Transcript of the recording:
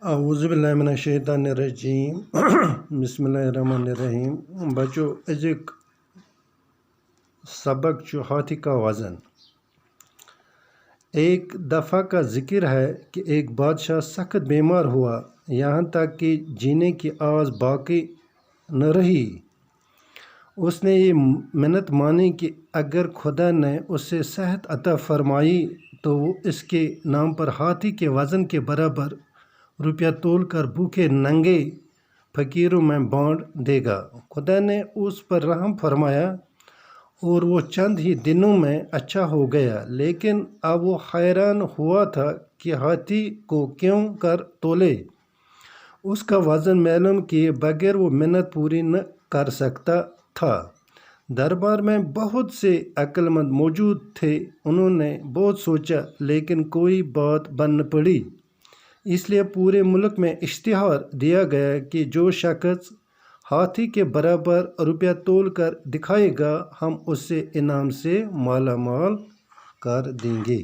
اعوذ باللہ من الشیطان الرجیم بسم اللہ الرحمن الرحیم بچو ازک سبق جو ہاتھی کا وزن۔ ایک دفعہ کا ذکر ہے کہ ایک بادشاہ سخت بیمار ہوا، یہاں تک کہ جینے کی آس باقی نہ رہی۔ اس نے یہ منت مانی کہ اگر خدا نے اسے صحت عطا فرمائی تو وہ اس کے نام پر ہاتھی کے وزن کے برابر روپیہ تول کر بھوکے ننگے فقیروں میں بانٹ دے گا۔ خدا نے اس پر رحم فرمایا اور وہ چند ہی دنوں میں اچھا ہو گیا، لیکن اب وہ حیران ہوا تھا کہ ہاتھی کو کیوں کر تولے۔ اس کا وزن معلوم کیے بغیر وہ منت پوری نہ کر سکتا تھا۔ دربار میں بہت سے عقل مند موجود تھے، انہوں نے بہت سوچا لیکن کوئی بات بن نہ پڑی۔ اس لیے پورے ملک میں اشتہار دیا گیا کہ جو شخص ہاتھی کے برابر روپیہ تول کر دکھائے گا، ہم اسے انعام سے مالا مال کر دیں گے۔